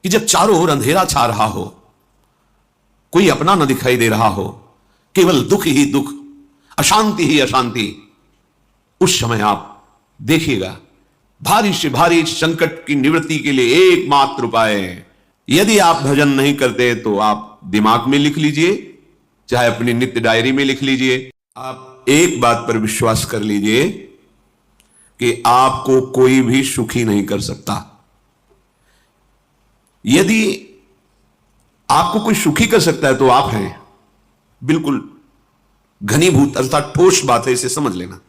कि जब चारों ओर अंधेरा छा रहा हो, कोई अपना न दिखाई दे रहा हो, केवल दुख ही दुख, अशांति ही अशांति, उस समय आप देखिएगा भारी से भारी संकट की निवृत्ति के लिए एकमात्र उपाय है। यदि आप भजन नहीं करते तो आप दिमाग में लिख लीजिए, चाहे अपनी नित्य डायरी में लिख लीजिए। आप एक बात पर विश्वास कर लीजिए कि आपको कोई भी सुखी नहीं कर सकता। यदि आपको कोई सुखी कर सकता है तो आप हैं। बिल्कुल घनीभूत अर्थात ठोस बात है, इसे समझ लेना।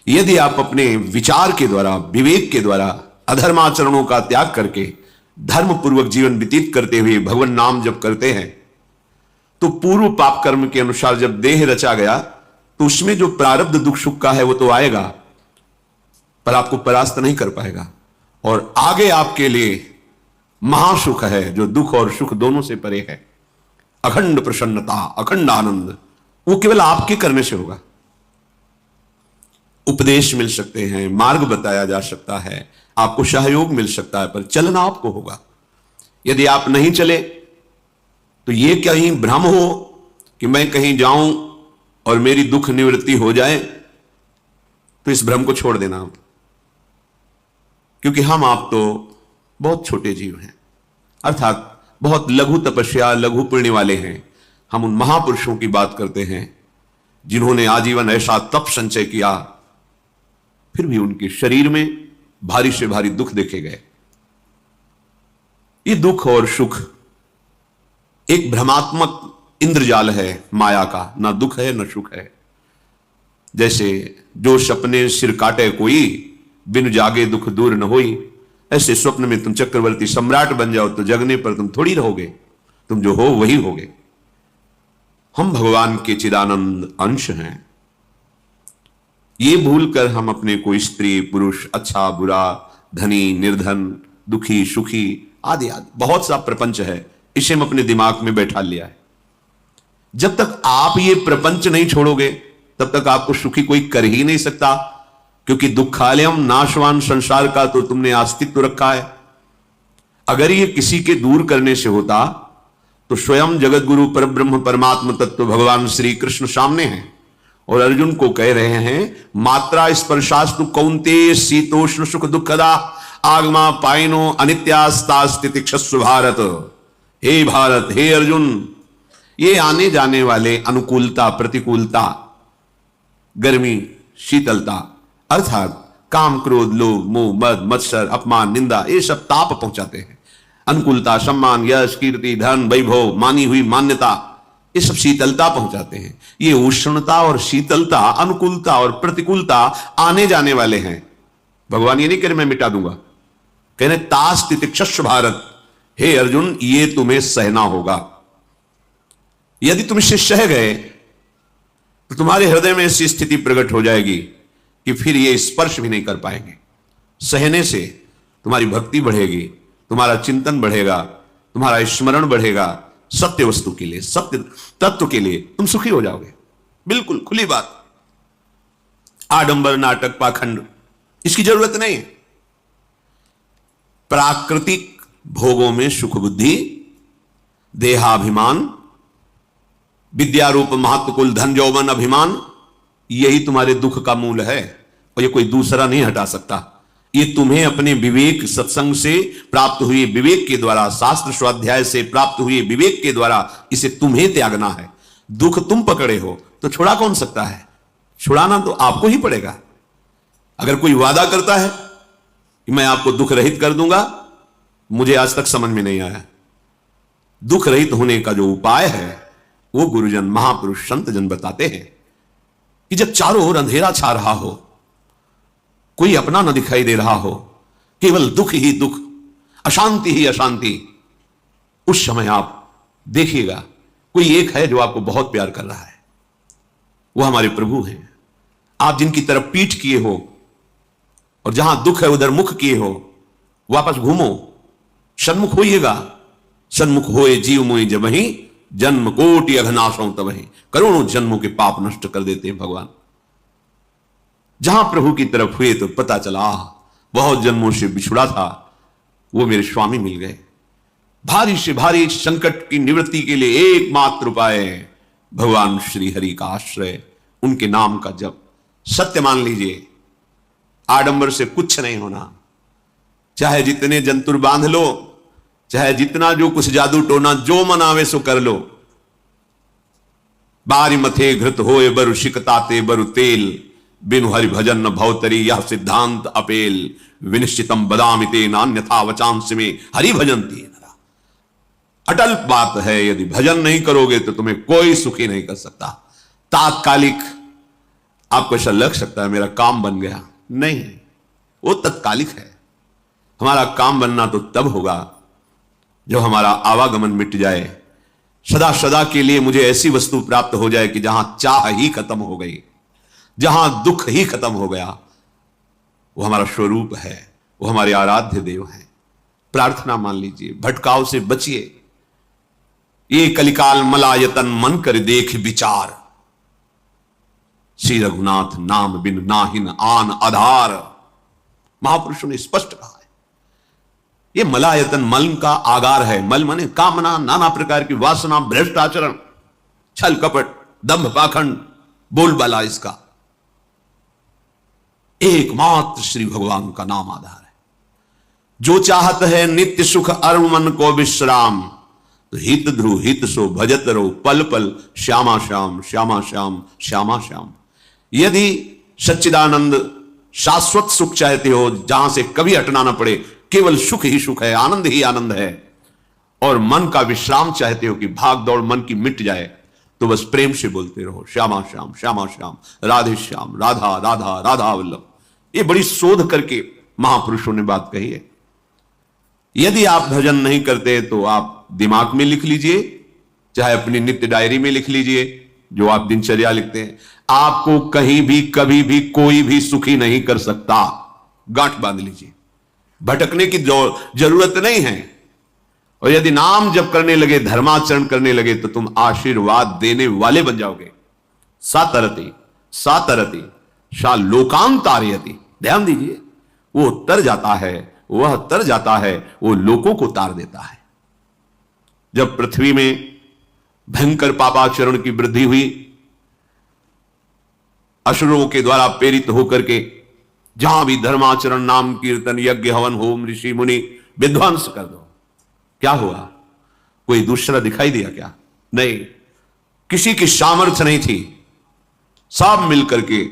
यदि आप अपने विचार के द्वारा, विवेक के द्वारा अधर्माचरणों का त्याग करके धर्म पूर्वक जीवन व्यतीत करते हुए भगवान नाम जप करते हैं, तो पूर्व पाप कर्म के अनुसार जब देह रचा गया तो उसमें जो प्रारब्ध दुख सुख का है वो तो आएगा, पर आपको परास्त नहीं कर पाएगा। और आगे आपके लिए महासुख है जो दुख और सुख दोनों से परे है। अखंड प्रसन्नता, अखंड आनंद, वो केवल आपके करने से होगा। उपदेश मिल सकते हैं, मार्ग बताया जा सकता है, आपको सहयोग मिल सकता है, पर चलना आपको होगा। यदि आप नहीं चले तो ये कहीं भ्रम हो कि मैं कहीं जाऊं और मेरी दुख निवृत्ति हो जाए, तो इस भ्रम को छोड़ देना आप। क्योंकि हम आप तो बहुत छोटे जीव हैं, अर्थात बहुत लघु तपस्या, लघु पुण्य वाले हैं। हम उन महापुरुषों की बात करते हैं जिन्होंने आजीवन ऐसा तप संचय किया, फिर भी उनके शरीर में भारी से भारी दुख देखे गए। ये दुख और सुख एक भ्रमात्मक इंद्रजाल है माया का, ना दुख है न सुख है। जैसे जो सपने सिर काटे कोई, बिन जागे दुख दूर न होई, ऐसे स्वप्न में तुम चक्रवर्ती सम्राट बन जाओ तो जगने पर तुम थोड़ी रहोगे, तुम जो हो वही होगे। हम भगवान के चिदानंद अंश हैं। ये भूलकर हम अपने को स्त्री पुरुष, अच्छा बुरा, धनी निर्धन, दुखी सुखी आदि आदि बहुत सा प्रपंच है, इसे हम अपने दिमाग में बैठा लिया है। जब तक आप ये प्रपंच नहीं छोड़ोगे तब तक आपको सुखी कोई कर ही नहीं सकता, क्योंकि दुखालयम नाशवान संसार का तो तुमने अस्तित्व रखा है। अगर ये किसी के दूर करने से होता तो स्वयं जगत गुरु परब्रह्म परमात्मा तत्व भगवान श्री कृष्ण सामने हैं और अर्जुन को कह रहे हैं, मात्रा स्पर्शास्तु कौन्तेय शीतोष्ण सुख दुखदा आगमा पाइनो अनित्यास्ता स्थितिक्षस्व भारत। हे भारत, हे अर्जुन, ये आने जाने वाले अनुकूलता प्रतिकूलता, गर्मी शीतलता, अर्थात काम क्रोध लोभ मोह मद मत्सर अपमान निंदा, ये सब ताप पहुंचाते हैं। अनुकूलता सम्मान यश कीर्ति धन वैभव, मानी हुई मान्यता, ये सब शीतलता पहुंचाते हैं। ये उष्णता और शीतलता, अनुकूलता और प्रतिकूलता आने जाने वाले हैं। भगवान ये नहीं कह रहे मैं मिटा दूंगा, कह रहे तास तितिक्षस्व भारत। हे अर्जुन, ये तुम्हें सहना होगा। यदि तुम इसे सह गए तो तुम्हारे हृदय में ऐसी स्थिति प्रकट हो जाएगी कि फिर ये स्पर्श भी नहीं कर पाएंगे। सहने से तुम्हारी भक्ति बढ़ेगी, तुम्हारा चिंतन बढ़ेगा, तुम्हारा स्मरण बढ़ेगा, सत्य वस्तु के लिए, सत्य तत्व के लिए तुम सुखी हो जाओगे। बिल्कुल खुली बात। आडंबर नाटक पाखंड इसकी जरूरत नहीं है। प्राकृतिक भोगों में सुख बुद्धि, देहाभिमान, विद्यारूप महत्वकुल धन यौवन अभिमान, यही तुम्हारे दुख का मूल है और ये कोई दूसरा नहीं हटा सकता। ये तुम्हें अपने विवेक सत्संग से प्राप्त हुए विवेक के द्वारा, शास्त्र स्वाध्याय से प्राप्त हुए विवेक के द्वारा इसे तुम्हें त्यागना है। दुख तुम पकड़े हो तो छुड़ा कौन सकता है? छुड़ाना तो आपको ही पड़ेगा। अगर कोई वादा करता है कि मैं आपको दुख रहित कर दूंगा, मुझे आज तक समझ में नहीं आया। दुख रहित होने का जो उपाय है वो गुरुजन महापुरुष संत जन बताते हैं कि जब चारों ओर अंधेरा छा रहा हो, कोई अपना न दिखाई दे रहा हो, केवल दुख ही दुख, अशांति ही अशांति, उस समय आप देखिएगा कोई एक है जो आपको बहुत प्यार कर रहा है। वो हमारे प्रभु हैं। आप जिनकी तरफ पीठ किए हो और जहां दुख है उधर मुख किए हो, वापस घूमो, सन्मुख होइएगा। सन्मुख होए जीव मोहि जबहि, जन्म कोटि अघनाशों तबहि। करोड़ों जन्मों के पाप नष्ट कर देते हैं भगवान। जहां प्रभु की तरफ हुए तो पता चला बहुत जन्मों से बिछुड़ा था, वो मेरे स्वामी मिल गए। भारी से भारी संकट की निवृत्ति के लिए एकमात्र उपाय है भगवान श्री हरि का आश्रय, उनके नाम का जप। सत्य मान लीजिए, आडंबर से कुछ नहीं होना। चाहे जितने जंतुर बांध लो, चाहे जितना जो कुछ जादू टोना जो मनावे सो कर लो, बारी मथे घृत होए बरु शिकताते बरु तेल, बिनु हरि भजन न भवतरी यह सिद्धांत अपेल, विनिश्चितम बदामिते नान्यथा वचांस में हरि भजनती नरा। अटल बात है, यदि भजन नहीं करोगे तो तुम्हें कोई सुखी नहीं कर सकता। तात्कालिक आपको ऐसा लग सकता है मेरा काम बन गया, नहीं, वो तत्कालिक है। हमारा काम बनना तो तब होगा जब हमारा आवागमन मिट जाए, सदा सदा के लिए मुझे ऐसी वस्तु प्राप्त हो जाए कि जहां चाह ही खत्म हो गई, जहां दुख ही खत्म हो गया। वो हमारा स्वरूप है, वो हमारे आराध्य देव हैं। प्रार्थना मान लीजिए, भटकाव से बचिए। ये कलिकाल मलायतन मन कर देख विचार, श्री रघुनाथ नाम बिन नाहिन आन आधार। महापुरुषों ने स्पष्ट कहा है, ये मलायतन मल का आगार है। मल माने कामना, नाना प्रकार की वासना, भ्रष्ट आचरण, छल कपट, दंभ पाखंड, बोलबाला, इसका एकमात्र श्री भगवान का नाम आधार है। जो चाहत है नित्य सुख अरुण मन को विश्राम, तो हित ध्रुव हित सो भजत रहो पल पल श्यामा श्याम श्यामा श्याम श्यामा श्याम। यदि सच्चिदानंद शाश्वत सुख चाहते हो, जहां से कभी हटना ना पड़े, केवल सुख ही सुख है, आनंद ही आनंद है, और मन का विश्राम चाहते हो कि भाग दौड़ मन की मिट जाए, तो बस प्रेम से बोलते रहो श्यामा श्याम श्यामा श्याम, राधे श्याम, राधा राधा राधा वल्लभ। ये बड़ी शोध करके महापुरुषों ने बात कही है। यदि आप भजन नहीं करते तो आप दिमाग में लिख लीजिए, चाहे अपनी नित्य डायरी में लिख लीजिए, जो आप दिनचर्या लिखते हैं। आपको कहीं भी कभी भी कोई भी सुखी नहीं कर सकता। गांठ बांध लीजिए, भटकने की जरूरत नहीं है। और यदि नाम जप करने लगे, धर्माचरण करने लगे, तो तुम आशीर्वाद देने वाले बन जाओगे। सातरति सातरति शा लोकांतारयति। ध्यान दीजिए, वो तर जाता है, वह तर जाता है, वो लोकों को तार देता है। जब पृथ्वी में भयंकर पापाचरण की वृद्धि हुई, असुरों के द्वारा प्रेरित होकर के जहां भी धर्माचरण, नाम कीर्तन, यज्ञ, हवन, होम, ऋषि मुनि विध्वंस कर दो, क्या हुआ? कोई दूसरा दिखाई दिया क्या? नहीं, किसी की सामर्थ्य नहीं थी। सब मिलकर के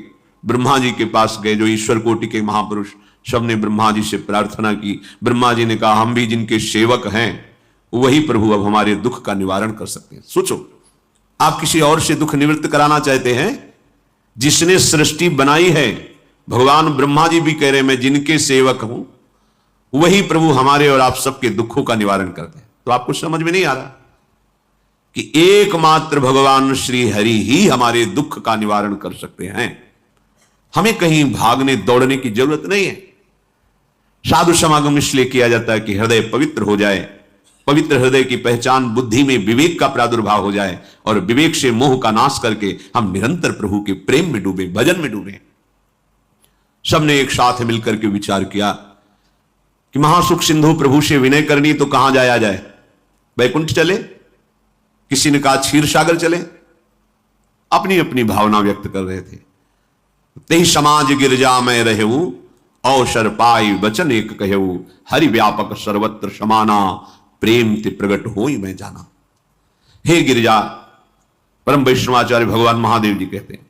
ब्रह्मा जी के पास गए, जो ईश्वर कोटि के महापुरुष, सबने ब्रह्मा जी से प्रार्थना की। ब्रह्मा जी ने कहा, हम भी जिनके सेवक हैं, वही प्रभु अब हमारे दुख का निवारण कर सकते हैं। सोचो, आप किसी और से दुख निवृत्त कराना चाहते हैं? जिसने सृष्टि बनाई है, भगवान ब्रह्मा जी भी कह रहे हैं, मैं जिनके सेवक हूं, वही प्रभु हमारे और आप सबके दुखों का निवारण करते हैं। तो आपको समझ में नहीं आ रहा कि एकमात्र भगवान श्री हरि ही हमारे दुख का निवारण कर सकते हैं। हमें कहीं भागने दौड़ने की जरूरत नहीं है। साधु समागम इसलिए किया जाता है कि हृदय पवित्र हो जाए। पवित्र हृदय की पहचान बुद्धि में विवेक का प्रादुर्भाव हो जाए, और विवेक से मोह का नाश करके हम निरंतर प्रभु के प्रेम में डूबे, भजन में डूबे। सबने एक साथ मिलकर के विचार किया कि महासुख सिंधु प्रभु से विनय करनी तो कहां जाया जाए? वैकुंठ चले, किसी ने कहा क्षीर सागर चले। अपनी अपनी भावना व्यक्त कर रहे थे। तेहि समाज गिरजा में रहू, अवसर पाई वचन एक कहू, हरि व्यापक सर्वत्र समाना, प्रेम ते प्रगट हो ही मैं जाना। हे गिरिजा, परम वैष्णवाचार्य भगवान महादेव जी कहते हैं,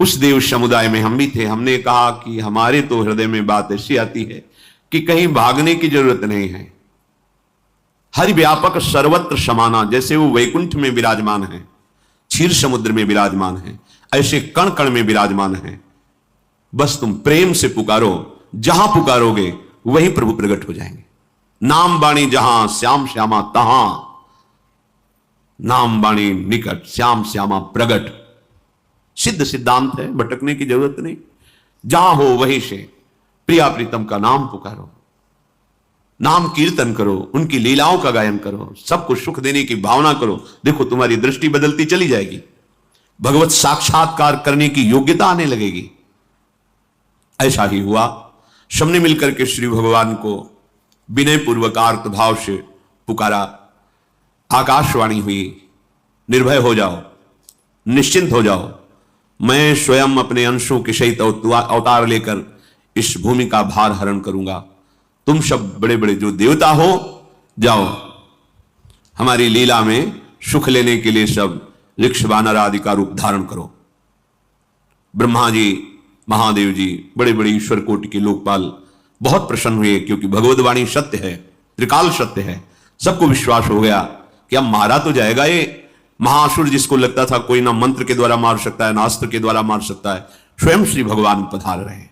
उस देव समुदाय में हम भी थे। हमने कहा कि हमारे तो हृदय में बात ऐसी आती है कि कहीं भागने की जरूरत नहीं है। हरि व्यापक सर्वत्र समाना, जैसे वो वैकुंठ में विराजमान है, क्षीर समुद्र में विराजमान है, ऐसे कण कण में विराजमान है। बस तुम प्रेम से पुकारो, जहां पुकारोगे वही प्रभु प्रकट हो जाएंगे। नाम बाणी जहां, श्याम श्यामा तहां। नाम बाणी निकट, श्याम श्यामा प्रगट। सिद्ध सिद्धांत है, भटकने की जरूरत नहीं। जहां हो वहीं से प्रिया प्रीतम का नाम पुकारो, नाम कीर्तन करो, उनकी लीलाओं का गायन करो, सबको सुख देने की भावना करो। देखो, तुम्हारी दृष्टि बदलती चली जाएगी, भगवत साक्षात्कार करने की योग्यता आने लगेगी। ऐसा ही हुआ। सबने मिलकर के श्री भगवान को विनय पूर्वक आर्त भाव से पुकारा, आकाशवाणी हुई, निर्भय हो जाओ, निश्चिंत हो जाओ, मैं स्वयं अपने अंशों के सहित अवतार लेकर इस भूमि का भार हरण करूंगा। तुम सब बड़े बड़े जो देवता हो, जाओ हमारी लीला में सुख लेने के लिए सब ऋक्ष वानर आदि का रूप धारण करो। ब्रह्मा जी, महादेव जी, बड़े बड़े ईश्वर कोटि के लोकपाल बहुत प्रसन्न हुए, क्योंकि भगवत वाणी सत्य है, त्रिकाल सत्य है। सबको विश्वास हो गया कि अब मारा तो जाएगा ये महासुर, जिसको लगता था कोई ना मंत्र के द्वारा मार सकता है, ना अस्त्र के द्वारा मार सकता है। स्वयं श्री भगवान पधार रहे।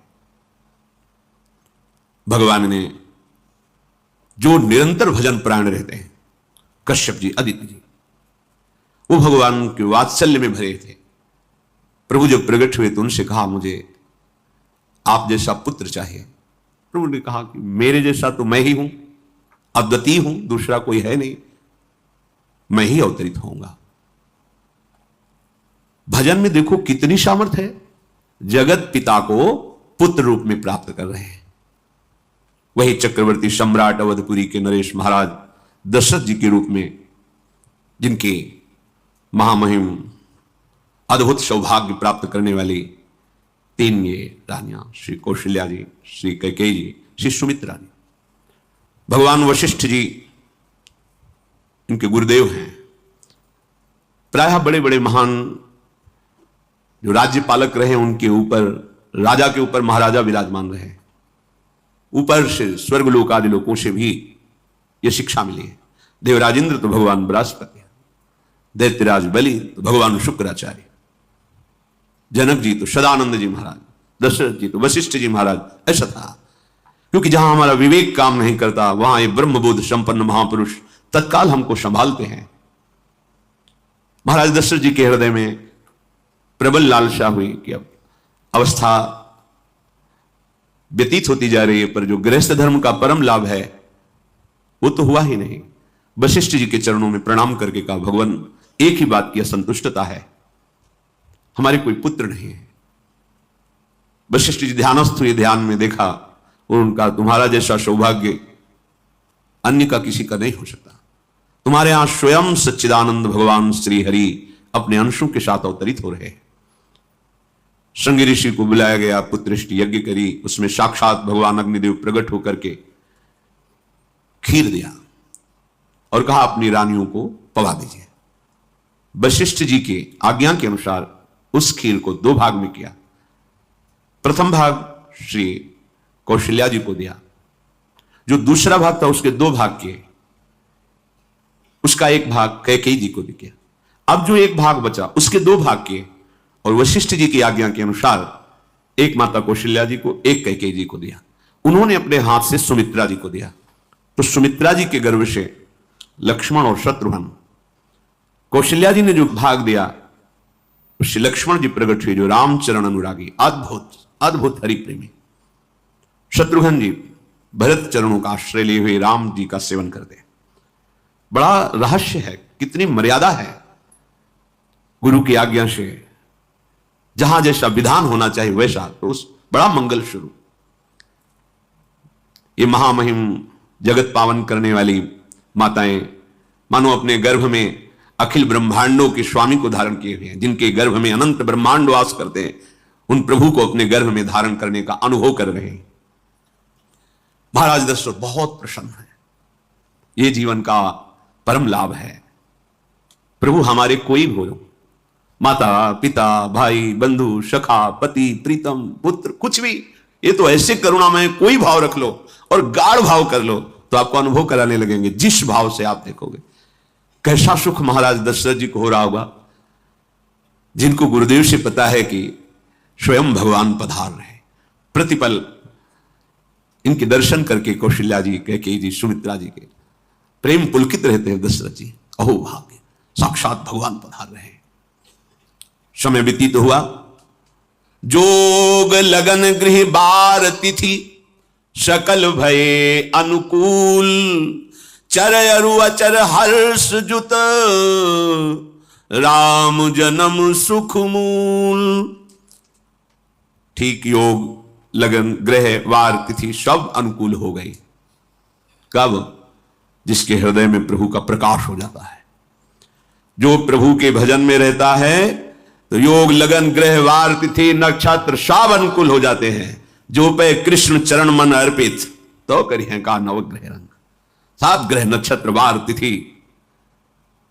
भगवान ने जो निरंतर भजन प्राण रहते हैं, कश्यप जी, अदिति जी, वो भगवान के वात्सल्य में भरे थे। प्रभु जब प्रकट हुए तो उनसे कहा, मुझे आप जैसा पुत्र चाहिए। प्रभु ने कहा कि मेरे जैसा तो मैं ही हूं, अद्वितीय हूं, दूसरा कोई है नहीं, मैं ही अवतरित होऊंगा। भजन में देखो कितनी सामर्थ्य है। जगत पिता को पुत्र रूप में प्राप्त कर रहे हैं। वही चक्रवर्ती सम्राट अवधपुरी के नरेश महाराज दशरथ जी के रूप में, जिनके महामहिम अद्भुत सौभाग्य प्राप्त करने वाली 3 ये रानियां, श्री कौशल्या जी, श्री कैकेयी जी, श्री सुमित्रा जी। भगवान वशिष्ठ जी इनके गुरुदेव हैं। प्रायः बड़े बड़े महान जो राज्य पालक रहे, उनके ऊपर, राजा के ऊपर महाराजा विराजमान रहे। ऊपर से स्वर्गलोक आदि लोकों से भी यह शिक्षा मिली है। देवराजेंद्र तो भगवान बृहस्पति, दैत्यराज बलि तो भगवान शुक्राचार्य, जनक जी तो सदानंद जी महाराज, दशरथ जी तो वशिष्ठ जी महाराज। ऐसा था, क्योंकि जहां हमारा विवेक काम नहीं करता, वहां ये ब्रह्मबोध संपन्न महापुरुष तत्काल हमको संभालते हैं। महाराज दशरथ जी के हृदय में प्रबल लालसा हुई कि अब अवस्था व्यतीत होती जा रही है, पर जो गृहस्थ धर्म का परम लाभ है वो तो हुआ ही नहीं। वशिष्ठ जी के चरणों में प्रणाम करके कहा, भगवान एक ही बात की असंतुष्टता है, हमारे कोई पुत्र नहीं है। वशिष्ठ जी ध्यानस्थ हुए, ध्यान में देखा और उनका, तुम्हारा जैसा सौभाग्य अन्य का किसी का नहीं हो सकता। तुम्हारे यहां स्वयं सच्चिदानंद भगवान श्री हरि अपने अंशों के साथ अवतरित हो रहे हैं। श्रृंगी ऋषि को बुलाया गया, पुत्रष्टि यज्ञ करी, उसमें साक्षात भगवान अग्निदेव प्रकट होकर के खीर दिया और कहा अपनी रानियों को पवा दीजिए। वशिष्ठ जी के आज्ञा के अनुसार उस खीर को 2 भाग में किया। प्रथम भाग श्री कौशल्या जी को दिया, जो दूसरा भाग था उसके 2 भाग किए, उसका 1 भाग कैकेयी जी को दिया। अब जो 1 भाग बचा उसके 2 भाग किए, और वशिष्ठ जी की आज्ञा के अनुसार 1 माता कौशल्या जी को, 1 कैकेयी जी को दिया। उन्होंने अपने हाथ से सुमित्रा जी को दिया। तो सुमित्रा जी के गर्भ से लक्ष्मण और शत्रुघ्न, कौशल्या जी ने जो भाग दिया उससे लक्ष्मण जी प्रकट हुए, जो रामचरण अनुरागी, अद्भुत अद्भुत हरि प्रेमी। शत्रुघ्न जी भरत चरणों का आश्रय लिए हुए राम जी का सेवन करते। बड़ा रहस्य है, कितनी मर्यादा है गुरु की आज्ञा से। जहां जैसा विधान होना चाहिए वैसा, तो उस बड़ा मंगल शुरू। ये महामहिम जगत पावन करने वाली माताएं मानो अपने गर्भ में अखिल ब्रह्मांडों के स्वामी को धारण किए हुए हैं, जिनके गर्भ में अनंत ब्रह्मांड वास करते हैं, उन प्रभु को अपने गर्भ में धारण करने का अनुभव कर रहे हैं। महाराज दशरथ बहुत प्रसन्न है। ये जीवन का परम लाभ है। प्रभु हमारे कोई भी हो, माता पिता भाई बंधु सखा पति प्रीतम पुत्र, कुछ भी, ये तो ऐसे करुणा में कोई भाव रख लो और गाढ़ भाव कर लो तो आपको अनुभव कराने लगेंगे। जिस भाव से आप देखोगे कैसा सुख महाराज दशरथ जी को हो रहा होगा, जिनको गुरुदेव से पता है कि स्वयं भगवान पधार रहे। प्रतिपल इनके दर्शन करके कौशल्या जी, कैकेयी जी, सुमित्रा जी के प्रेम पुलकित रहते हैं। दशरथ जी, अहो भाग्य, साक्षात भगवान पधार रहे। समय व्यतीत हुआ, जोग लगन गृह बार तिथि सकल भये अनुकूल, चर अरु अचर हर्ष जुत राम जन्म सुख मूल। ठीक योग लगन ग्रह वार तिथि सब अनुकूल हो गई। कब? जिसके हृदय में प्रभु का प्रकाश हो जाता है। जो प्रभु के भजन में रहता है तो योग लगन ग्रह वार तिथि नक्षत्र सब अनुकूल हो जाते हैं। जो पे कृष्ण चरण मन अर्पित तो करिए का नवग्रह रंग। 7 ग्रह नक्षत्र वार तिथि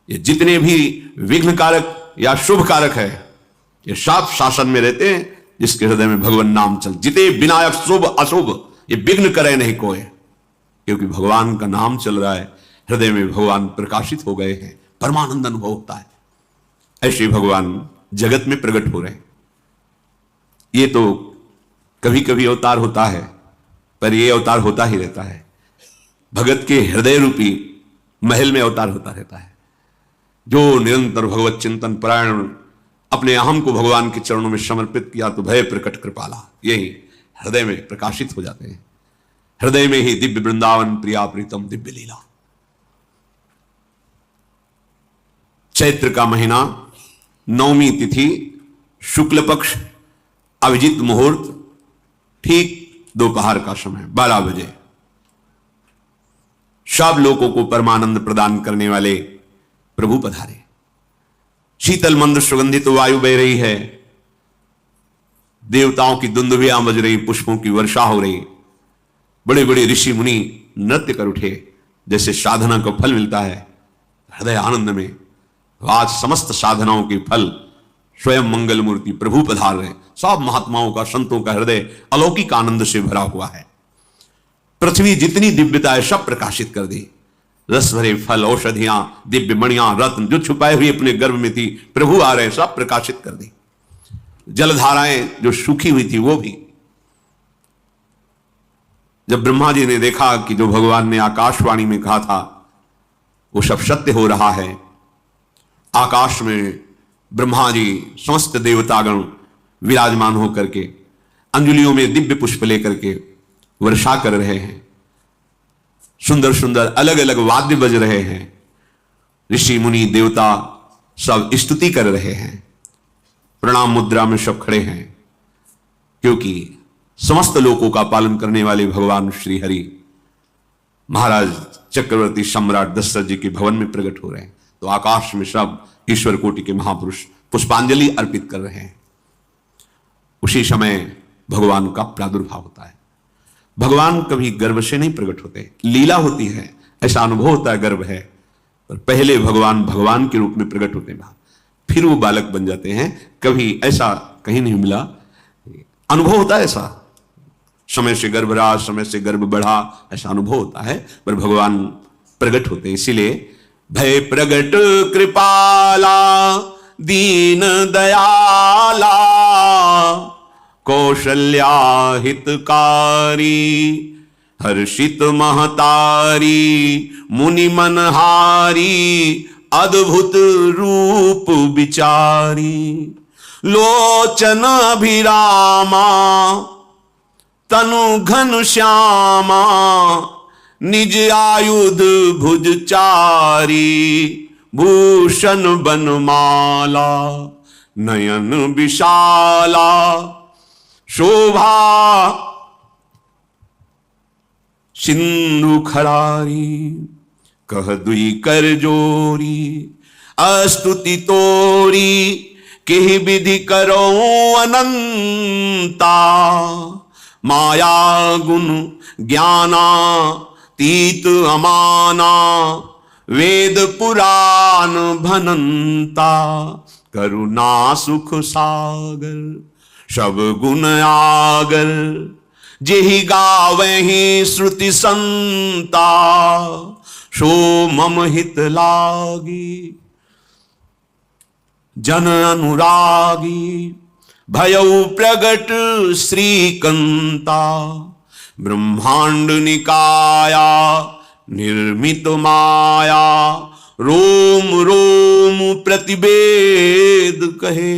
ये जितने भी विघ्न कारक या शुभ कारक है ये सब शासन में रहते हैं। जिसके हृदय में भगवान नाम चल जिते विनायक शुभ अशुभ ये विघ्न करे नहीं कोई, क्योंकि भगवान का नाम चल रहा है, हृदय में भगवान प्रकाशित हो गए हैं, परमानंद अनुभव होता है। ऐसे भगवान जगत में प्रकट हो रहे हैं। ये तो कभी कभी अवतार होता है, पर यह अवतार होता ही रहता है। भगत के हृदय रूपी महल में अवतार होता रहता है। जो निरंतर भगवत चिंतन परायण अपने अहम को भगवान के चरणों में समर्पित किया तो भय प्रकट कृपाला यही हृदय में प्रकाशित हो जाते हैं। हृदय में ही दिव्य वृंदावन प्रिया प्रीतम दिव्य लीला। चैत्र का महीना, नवमी तिथि, शुक्ल पक्ष, अभिजीत मुहूर्त, ठीक दोपहर का समय 12 बजे। सब लोगों को परमानंद प्रदान करने वाले प्रभु पधारे। शीतल मंद सुगंधित वायु बह रही है, देवताओं की दुंदुभियां बज रही, पुष्पों की वर्षा हो रही। बड़े बड़े ऋषि मुनि नृत्य कर उठे, जैसे साधना का फल मिलता है हृदय आनंद में। आज समस्त साधनाओं के फल स्वयं मंगल मूर्ति प्रभु पधार रहे। सब महात्माओं का, संतों का हृदय अलौकिक आनंद से भरा हुआ है। पृथ्वी जितनी दिव्यता है सब प्रकाशित कर दी। रस भरे फल, औषधियां, दिव्य मणियां, रत्न जो छुपाए हुए अपने गर्भ में थी प्रभु आ रहे, सब प्रकाशित कर दी। जलधाराएं जो सूखी हुई थी वो भी। जब ब्रह्मा जी ने देखा कि जो भगवान ने आकाशवाणी में कहा था वो सब सत्य हो रहा है, आकाश में ब्रह्मा जी समस्त देवतागण विराजमान होकर के अंजलियों में दिव्य पुष्प लेकर के वर्षा कर रहे हैं। सुंदर सुंदर अलग अलग वाद्य बज रहे हैं। ऋषि मुनि देवता सब स्तुति कर रहे हैं। प्रणाम मुद्रा में सब खड़े हैं, क्योंकि समस्त लोकों का पालन करने वाले भगवान श्री हरि महाराज चक्रवर्ती सम्राट दशरथ जी के भवन में प्रकट हो रहे हैं। तो आकाश में सब ईश्वर कोटि के महापुरुष पुष्पांजलि अर्पित कर रहे हैं। उसी समय भगवान का प्रादुर्भाव होता है। भगवान कभी गर्भ से नहीं प्रकट होते, लीला होती है, ऐसा अनुभव होता है गर्भ है। पर पहले भगवान भगवान के रूप में प्रकट होते हैं, फिर वो बालक बन जाते हैं। कभी ऐसा कहीं नहीं मिला, अनुभव होता है ऐसा। समय से गर्भ रहा, समय से गर्भ बढ़ा, ऐसा अनुभव होता है। पर भगवान प्रकट होते हैं। इसीलिए भय प्रगट कृपाला दीन दयाला कौशल्या हितकारी हर्षित महतारी मुनि मनहारी अद्भुत रूप विचारी लोचन अभिरामा तनु घन श्यामा निज आयुध भुजचारी भूषण बनमाला नयन विशाला शोभा सिंधु खरारी कह दुई कर जोरी अस्तुति तोरी केहि विधि करो अनंता माया गुण ज्ञाना तीत अमाना वेद पुराण भनंता करुणा सुख सागर सब गुण आगर जेहि गावहि श्रुति संता सो मम हित लागी जन अनुरागी भयउ प्रगट श्रीकंता ब्रह्मांड निकाया निर्मित माया रोम रोम प्रतिवेद कहे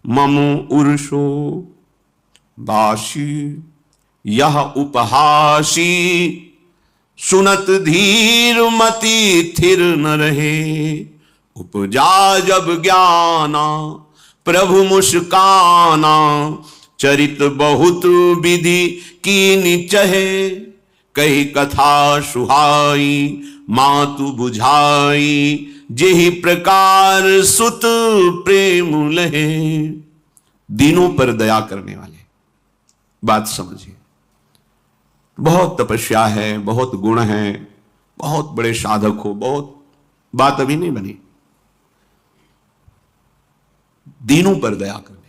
मम उर्षो बाशी यह उपहासी सुनत धीर मति थिर न रहे उपजा जब ज्ञाना प्रभु मुस्काना चरित बहुत विधि कीनि चहे कही कथा सुहाई, मातु बुझाई, जेहि प्रकार सुत प्रेम लहे। दीनों पर दया करने वाले, बात समझिए। बहुत तपस्या है, बहुत गुण है, बहुत बड़े साधक हो, बहुत बात अभी नहीं बनी। दीनों पर दया करने वाले।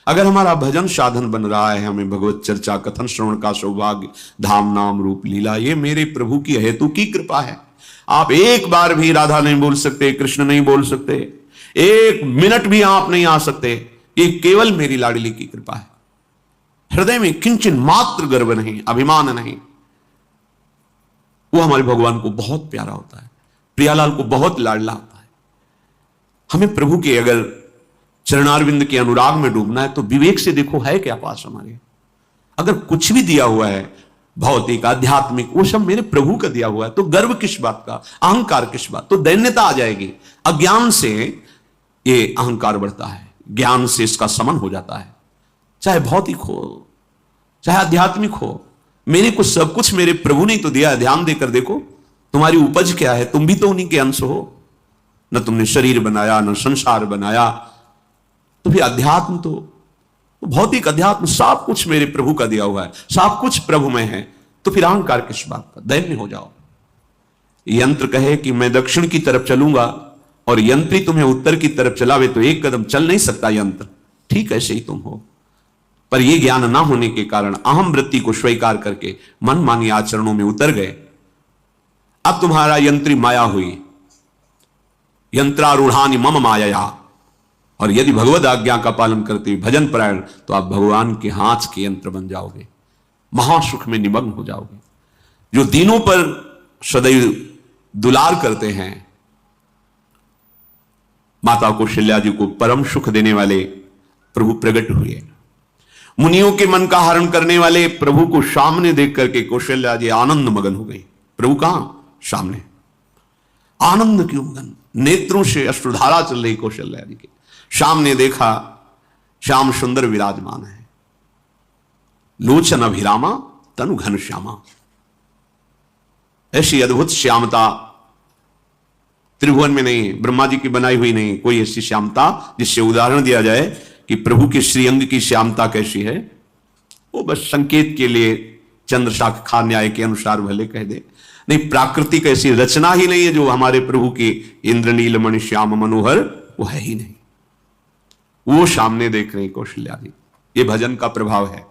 अगर हमारा भजन साधन बन रहा है, हमें भगवत चर्चा कथन श्रवण का सौभाग्य, धाम नाम रूप लीला, ये मेरे प्रभु की हेतु की कृपा है। आप एक बार भी राधा नहीं बोल सकते, कृष्ण नहीं बोल सकते, एक मिनट भी आप नहीं आ सकते, ये केवल मेरी लाडली की कृपा है। हृदय में किंचन मात्र गर्व नहीं, अभिमान नहीं। वो हमारे भगवान को बहुत प्यारा होता है, प्रियालाल को बहुत लाडला होता है। हमें प्रभु के अगर चरणारविंद के अनुराग में डूबना है तो विवेक से देखो है क्या पास हमारे। अगर कुछ भी दिया हुआ है भौतिक आध्यात्मिक, वो सब मेरे प्रभु का दिया हुआ है, तो गर्व किस बात का, अहंकार किस बात, तो दैन्यता आ जाएगी। अज्ञान से ये अहंकार बढ़ता है, ज्ञान से इसका समन हो जाता है। चाहे भौतिक हो चाहे आध्यात्मिक हो, मेरे को सब कुछ मेरे प्रभु ने तो दिया है। ध्यान देकर देखो तुम्हारी उपज क्या है, तुम भी तो उन्हीं के अंश हो। न तुमने शरीर बनाया, न संसार बनाया, तो फिर अध्यात्म तो भौतिक अध्यात्म सब कुछ मेरे प्रभु का दिया हुआ है, सब कुछ प्रभु में है, तो फिर अहंकार किस बात का, दैन्य हो जाओ। यंत्र कहे कि मैं दक्षिण की तरफ चलूंगा और यंत्री तुम्हें उत्तर की तरफ चलावे तो एक कदम चल नहीं सकता यंत्र, ठीक ऐसे ही तुम हो। पर यह ज्ञान ना होने के कारण अहम वृत्ति को स्वीकार करके मन मांगी आचरणों में उतर गए। अब तुम्हारा यंत्री माया हुई, यंत्रारूढ़ानि मम माया। और यदि भगवद आज्ञा का पालन करते हुए भजन परायण, तो आप भगवान के हाथ के यंत्र बन जाओगे, महासुख में निमग्न हो जाओगे। जो दीनों पर सदैव दुलार करते हैं, माता कौशल्या जी को परम सुख देने वाले प्रभु प्रकट हुए। मुनियों के मन का हरण करने वाले प्रभु को सामने देख करके कौशल्या जी आनंद मगन हो गई। प्रभु कहां? सामने। आनंद क्यों मगन? नेत्रों से अश्रुधारा चल रही कौशल्या जी के सामने देखा, श्याम सुंदर विराजमान है, लोचन अभिरामा तनु घन श्यामा। ऐसी अद्भुत श्यामता त्रिभुवन में नहीं, ब्रह्मा जी की बनाई हुई नहीं कोई ऐसी श्यामता जिससे उदाहरण दिया जाए कि प्रभु के श्रीअंग की श्यामता कैसी है। वो बस संकेत के लिए चंद्र शाखा न्याय के अनुसार भले कह दे, नहीं प्राकृतिक ऐसी रचना ही नहीं है जो हमारे प्रभु की इंद्रनील मणि श्याम मनोहर, वो है ही नहीं। वो सामने देख रहे कौशल्या जी। ये भजन का प्रभाव है।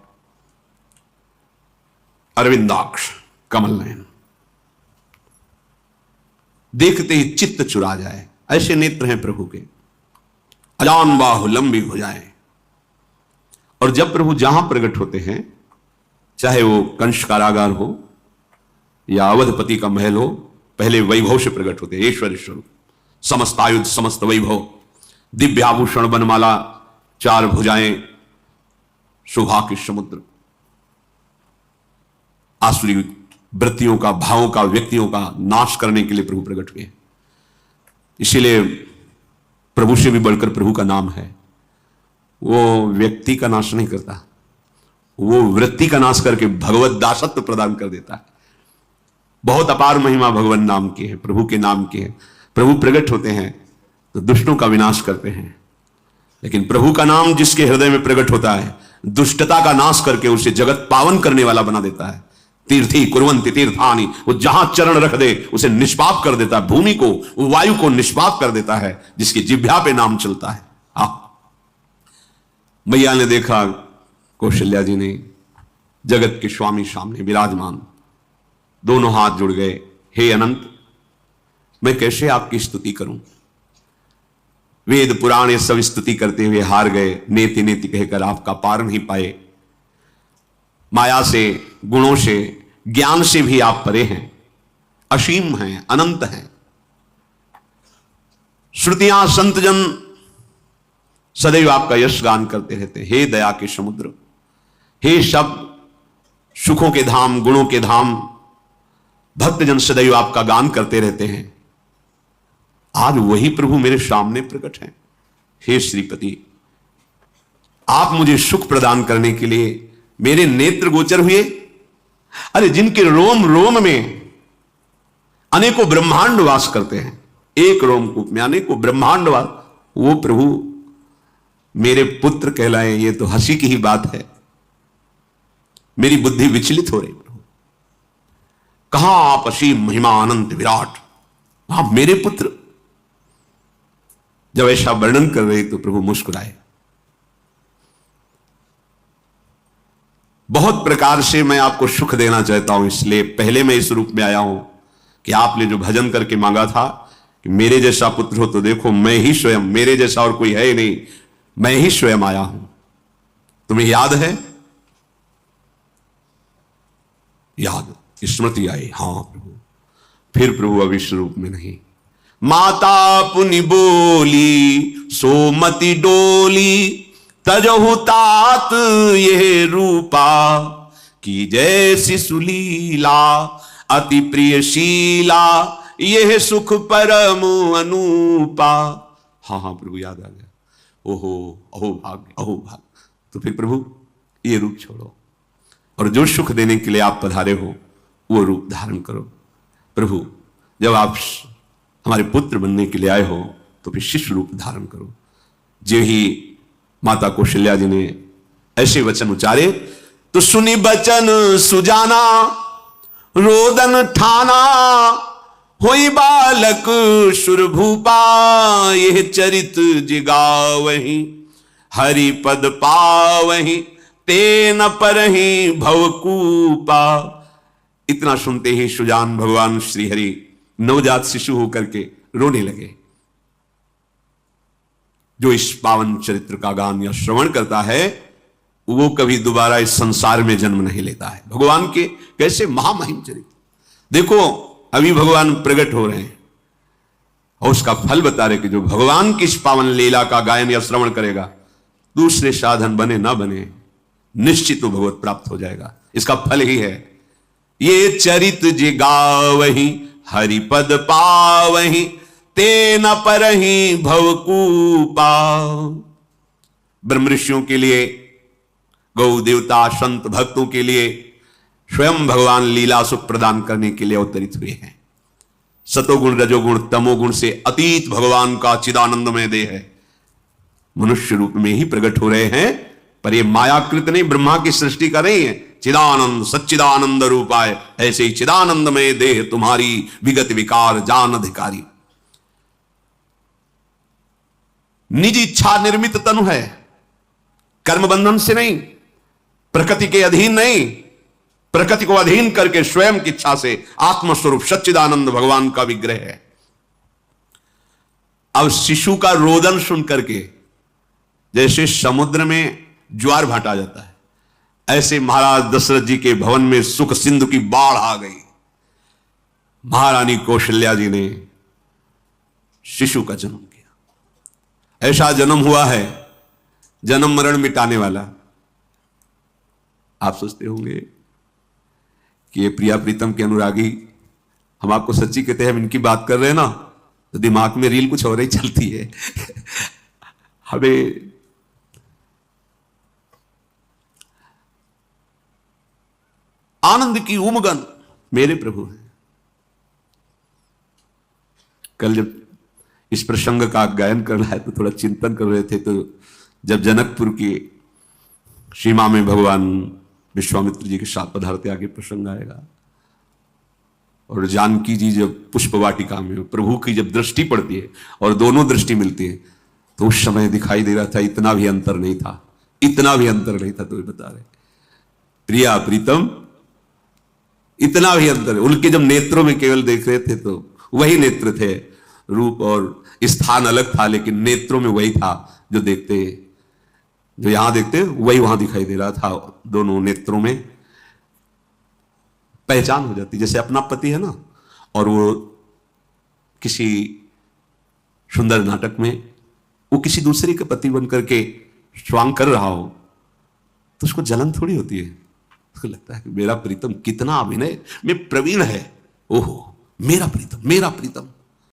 अरविंदाक्ष कमल नयन, देखते ही चित्त चुरा जाए, ऐसे नेत्र हैं प्रभु के। अजान बाहु लंबी हो जाए। और जब प्रभु जहां प्रकट होते हैं, चाहे वो कंस कारागार हो या अवधपति का महल हो, पहले वैभव से प्रकट होते हैं। ऐश्वर्य स्वरूप, समस्त आयुध, समस्त वैभव, दिव्य आभूषण, बनमाला, चार भुजाएं, शोभा के समुद्र, आसुरी वृत्तियों का, भावों का, व्यक्तियों का नाश करने के लिए प्रभु प्रकट हुए। इसीलिए प्रभु से भी बढ़कर प्रभु का नाम है। वो व्यक्ति का नाश नहीं करता, वो वृत्ति का नाश करके भगवत दासत्व प्रदान कर देता है। बहुत अपार महिमा भगवान नाम की है, प्रभु के नाम की है। प्रभु प्रकट होते हैं तो दुष्टों का विनाश करते हैं, लेकिन प्रभु का नाम जिसके हृदय में प्रकट होता है, दुष्टता का नाश करके उसे जगत पावन करने वाला बना देता है। तीर्थी कुर्वन्ति तीर्थानि, वो जहां चरण रख दे उसे निष्पाप कर देता है। भूमि को, वायु को निष्पाप कर देता है जिसकी जिह्वा पे नाम चलता है। मैया ने देखा, कौशल्या जी ने, जगत के स्वामी सामने विराजमान, दोनों हाथ जुड़ गए। हे अनंत, मैं कैसे आपकी स्तुति करूं? वेद पुराण ये सब स्तुति करते हुए हार गए। नेति नेति कहकर आपका पार नहीं पाए। माया से, गुणों से, ज्ञान से भी आप परे हैं, असीम हैं, अनंत हैं। श्रुतियां, संतजन सदैव आपका यश गान करते रहते हैं। हे दया के समुद्र, हे सब सुखों के धाम, गुणों के धाम, भक्तजन सदैव आपका गान करते रहते हैं। आज वही प्रभु मेरे सामने प्रकट हैं। हे श्रीपति, आप मुझे सुख प्रदान करने के लिए मेरे नेत्र गोचर हुए। अरे जिनके रोम रोम में अनेकों ब्रह्मांड वास करते हैं, एक रोमकूप में अनेकों ब्रह्मांड वास, वो प्रभु मेरे पुत्र कहलाए, ये तो हंसी की ही बात है। मेरी बुद्धि विचलित हो रही प्रभु। कहां आप असीम महिमा अनंत विराट, आप मेरे पुत्र। जब ऐसा वर्णन कर रहे तो प्रभु मुस्कुराए। बहुत प्रकार से मैं आपको सुख देना चाहता हूं, इसलिए पहले मैं इस रूप में आया हूं कि आपने जो भजन करके मांगा था कि मेरे जैसा पुत्र हो, तो देखो मैं ही स्वयं, मेरे जैसा और कोई है ही नहीं, मैं ही स्वयं आया हूं। तुम्हें याद है? याद, स्मृति आई। हां प्रभु। फिर प्रभु अब इस रूप में नहीं। माता पुनि बोली सोमति डोली, तजहु तात ये रूपा, की जैसी सुलीला अति प्रियशीला, यह सुख परम अनूपा। हाँ हाँ प्रभु याद आ गया। ओहो अहो भाग्य, अहो भाग्य। तो फिर प्रभु ये रूप छोड़ो और जो सुख देने के लिए आप पधारे हो वो रूप धारण करो। प्रभु जब आप हमारे पुत्र बनने के लिए आए हो तो फिर शिष्य रूप धारण करो। जो ही माता कौशल्या जी ने ऐसे वचन उच्चारे तो सुनी बचन सुजाना, रोदन ठाना, होई बालक सुरभूपा, यह चरित जिगावहि, हरि पद पावहि, तेन परहि भवकूपा। इतना सुनते ही सुजान भगवान श्री हरि नवजात शिशु होकर के रोने लगे। जो इस पावन चरित्र का गान या श्रवण करता है वो कभी दोबारा इस संसार में जन्म नहीं लेता है। भगवान के कैसे महामहिम चरित्र। देखो अभी भगवान प्रकट हो रहे हैं और उसका फल बता रहे कि जो भगवान की इस पावन लीला का गायन या श्रवण करेगा, दूसरे साधन बने ना बने, निश्चित तो भगवत प्राप्त हो जाएगा। इसका फल ही है ये चरित जिगावहि, हरिपद पावहि, तेन परहि भवकूपा। ब्रह्म ऋषियों के लिए, गौ देवता, संत भक्तों के लिए स्वयं भगवान लीला सुख प्रदान करने के लिए अवतरित हुए हैं। सतोगुण रजोगुण तमोगुण से अतीत भगवान का चिदानंदमय देह है, मनुष्य रूप में ही प्रकट हो रहे हैं। पर ये मायाकृत नहीं, ब्रह्मा की सृष्टि का नहीं है। चिदानंद सच्चिदानंद रूपाय, ऐसे ही चिदानंदमय देह तुम्हारी विगत विकार जान अधिकारी। निज इच्छा निर्मित तनु है, कर्म बंधन से नहीं, प्रकृति के अधीन नहीं, प्रकृति को अधीन करके स्वयं की इच्छा से आत्मस्वरूप सच्चिदानंद भगवान का विग्रह है। अब शिशु का रोदन सुन करके जैसे समुद्र में ज्वार भाटा जाता है, ऐसे महाराज दशरथ जी के भवन में सुख सिंधु की बाढ़ आ गई। महारानी कौशल्या जी ने शिशु का जन्म किया। ऐसा जन्म हुआ है जन्म मरण मिटाने वाला। आप सोचते होंगे कि ये प्रिया प्रीतम के अनुरागी, हम आपको सच्ची कहते हैं, हम इनकी बात कर रहे हैं ना तो दिमाग में रील कुछ और ही चलती है। हमें आनंद की उमगन मेरे प्रभु हैं। कल जब इस प्रसंग का गायन कर रहा है तो थोड़ा चिंतन कर रहे थे, तो जब जनकपुर की सीमा में भगवान विश्वामित्र जी के साथ पधारते आगे प्रसंग आएगा, और जानकी जी जब पुष्प वाटिका में प्रभु की जब दृष्टि पड़ती है और दोनों दृष्टि मिलती है, तो उस समय दिखाई दे रहा था इतना भी अंतर नहीं था, इतना भी अंतर नहीं था। तो बता रहे प्रिया प्रीतम, इतना भी अंतर। उनके जब नेत्रों में केवल देख रहे थे तो वही नेत्र थे, रूप और स्थान अलग था, लेकिन नेत्रों में वही था जो देखते, जो यहां देखते वही वहां दिखाई दे रहा था। दोनों नेत्रों में पहचान हो जाती, जैसे अपना पति है ना, और वो किसी सुंदर नाटक में वो किसी दूसरे के पति बन करके स्वांग कर रहा हो तो उसको जलन थोड़ी होती है, उसको लगता है कि मेरा प्रीतम कितना अभिनय में प्रवीण है। ओहो मेरा प्रीतम, मेरा प्रीतम।